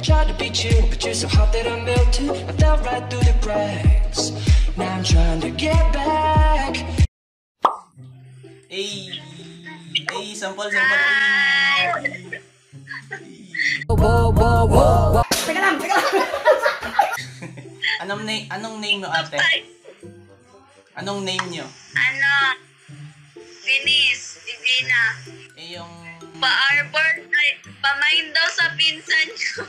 Tried to be chill, but you're so hot that I melted. I fell right through the cracks. Now I'm trying to get back. Ay, sample. Teka lang. Anong name mo, ate? Anong name nyo? Finis, Divina. Yung... Pa-arbor, pamain daw sa pinsan nyo.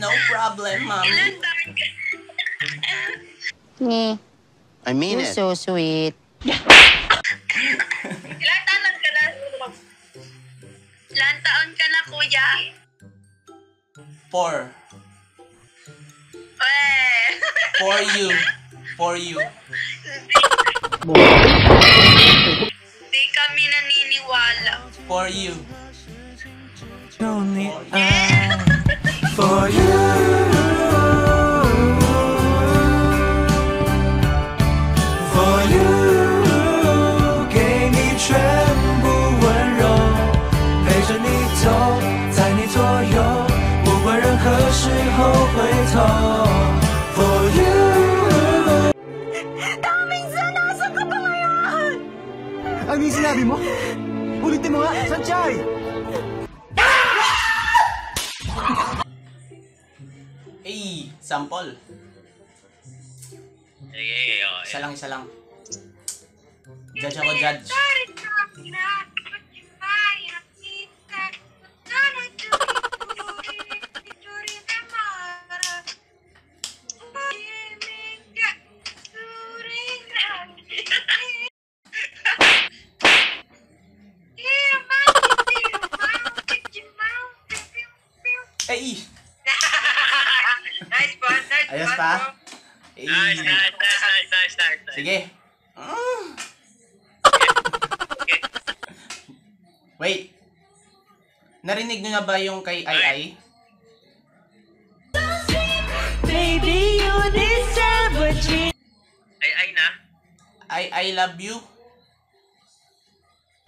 No problem, ma'am. Ilan taon ka? I mean it. You're so sweet. Ilan taon ka na? Ilan taon ka na, kuya? 4. For you. Di kami naniniwala. For you. Only for you. For you， 给你全部温柔，陪着你走，在你左右，不管任何时候回头。For you。 Ano yung sinabi mo? Ulitin mo nga, Sanchay! Ay, sample. Isa lang. Judge ako, judge. Ay! Nice one. Ayos pa? Ay. Nice. Sige. Wait. Narinig nyo na ba yung kay Ai? Baby, you deserve a dream. Ay na. I love you.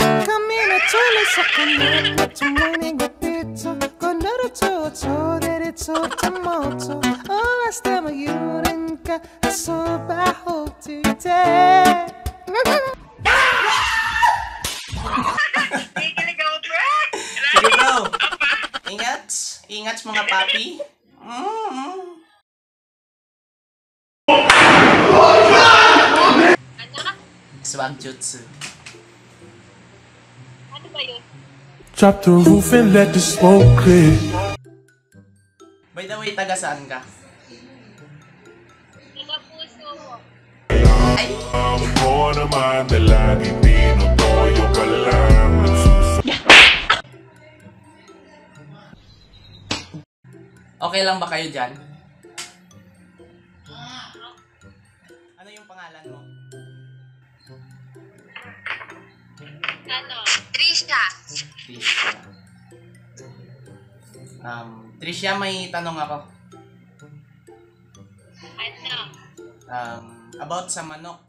Camina chole sa kanila, tumulong gatito, konoro to, derito, tamoto, hasta mayurin ka, so baho today. Sige bro. Ingat mga papi. Swag jutsu. Ano ba yun? Drop the roof and let the smoke clear. By the way, taga saan ka? Taga puso mo. Mo naman na laging tinutoyo ka lang. Okay lang ba kayo dyan? Ano yung pangalan mo? Trisha. Trisha, may tanong ako. Ano? About sa manok.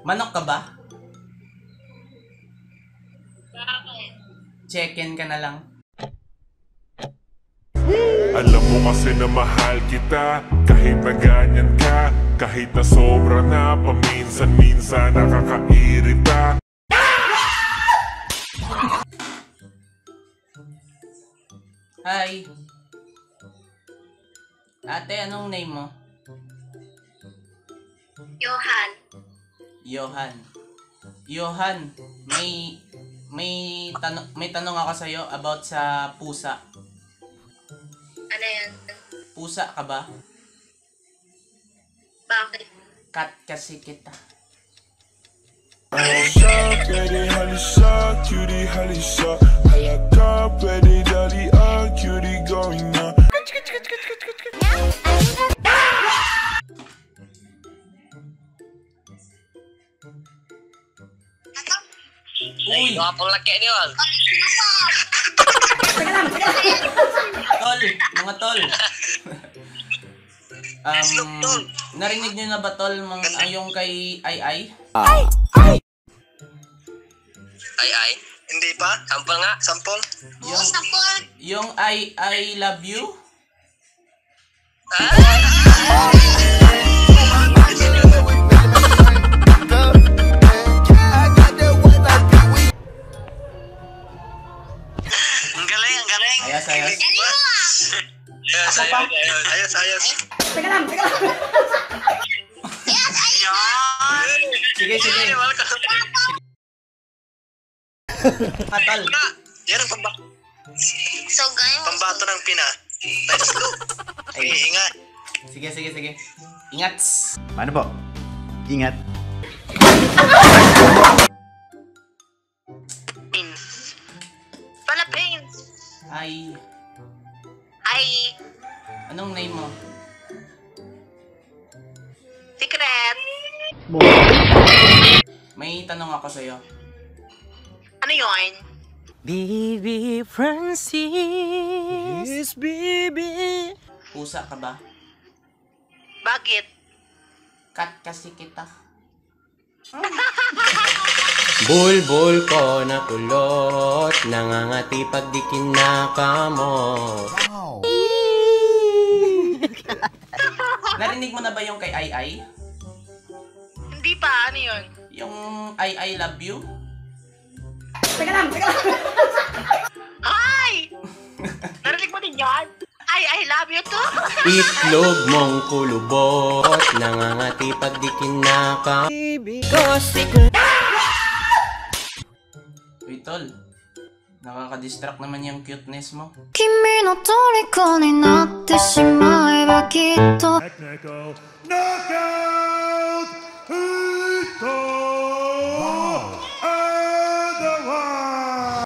Manok ka ba? Bakit? Check-in ka na lang. Alam mo kasi na mahal kita, kahit na ganyan ka, kahit na sobra na, paminsan-minsan nakakairita. Hi. Ate, anong name mo? Johan, may tanong ako sa iyo about sa pusa. Ano yan? Pusa ka ba? Bakit? Cat kasi kita. Cutie halisa, halaka, pwede dali, cutie going na. Uy! Wapong laki ni Wal. Tol! Mga tol! Narinig nyo na ba tol yung kay Ai? Ay. Hindi pa? Sample nga. Sample? Oo, sapol. Yung I love you? Ang galing, ang galing. Ayos, ayos. Ayos, ayos, ayos, ayos. Teka lang. Yes, ayun. Sige, sige. Tol. Yan ang So, ganyan mo. pambato ng Pina. Let's go. Ay. Ingat. Sige, sige, sige. Ingat. Paano po? Ingat. Pala, Prince. Ay, Hi. anong name mo? Secret. May tanong ako sa'yo. Ano yun? Baby Francis. Yes, baby. Pusa ka ba? Bakit? Kat kasi kita. Bulbul ko na kulot, nangangati pag di kinaka mo. Narinig mo na ba yung kay Ai? Hindi pa. Ano yun? Yung I love you? Teka lang. Hi! Narinig mo din yan? I love you too. Itlog mong kulubot, nangangati pag di kinaka. Uy, tol. Nakaka-distract naman yung cuteness mo. 君の虜になってしまえばきっと Technical knockout! Ito! Adawan!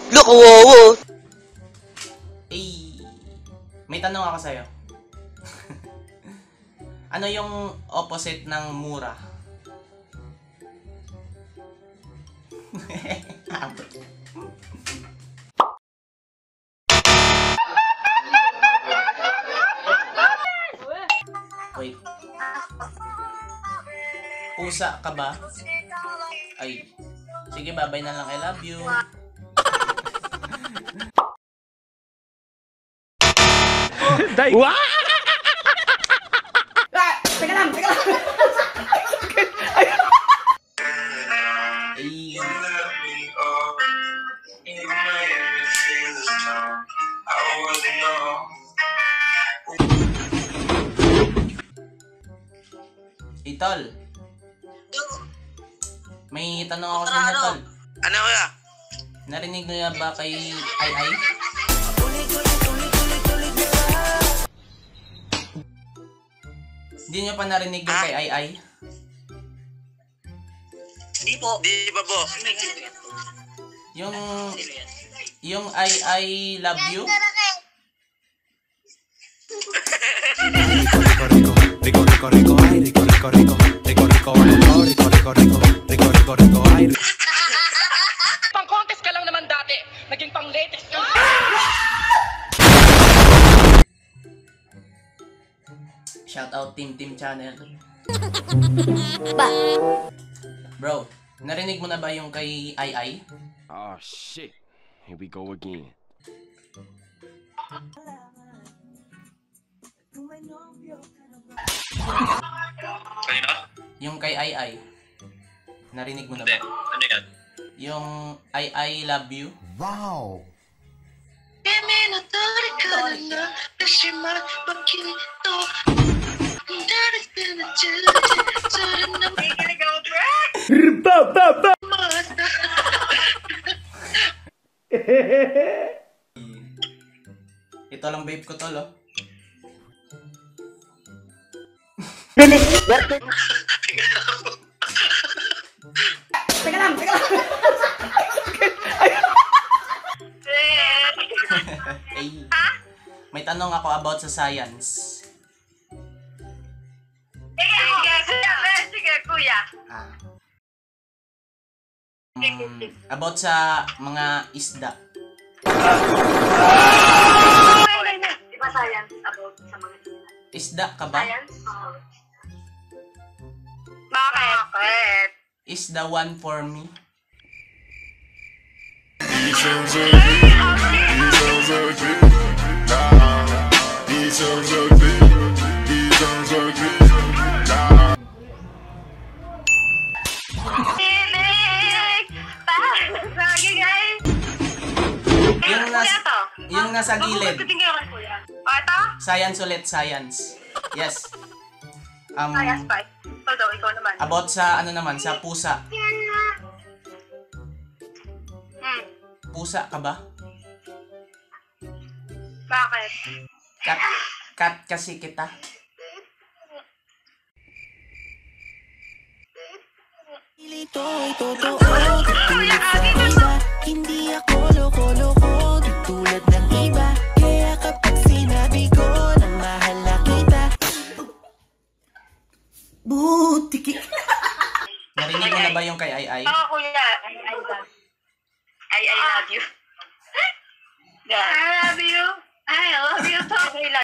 Look, wow. Eh, may tanong ako sa'yo. Ano yung opposite ng mura? Wait. Pusa ka ba? Ay. Sige, babay na lang. I love you. Teka lang. Ay. Itol. May tanong ako sa inyo, Tol. Ano kuya? Narinig nyo na ba kay Ai? Hindi nyo pa narinig yung kay Ai? Di po. Di pa po. Yung I love you? Pang-contest ka lang naman dati. Naging pang-latest ka. Shout out Team Channel. Bro, narinig mo na ba yung kay Ai? Oh shit. Here we go again. Kanina? Yung kay Ai. Narinig mo na Hindi. ba? Ano yan? Yung I love you? Wow. 君の虜になってしまえばきっと誰かの中でそれのKikilig ako, bro! Ito lang babe ko, Tol, oh. Teka lang. Ay, may tanong ako about sa science. Sige, kuya. Ah. About sa mga isda. Di ba science about sa mga Isda ka ba? science? is the one for me. Yung nasa gilid. Science ulit, science. Yes. Science pa. Ikaw daw, ikaw naman. About sa ano naman, sa pusa. Pusa ka ba? Bakit? Cat kasi kita. Ito'y totoo, tulad sa iba. Hindi ako loko-loko, tulad ng iba. Kaya kapag sinabi ko na mahal na kita, buti. Narinig mo na ba yung kay Ai? Oo, kuya. I love you. I love you. I love you.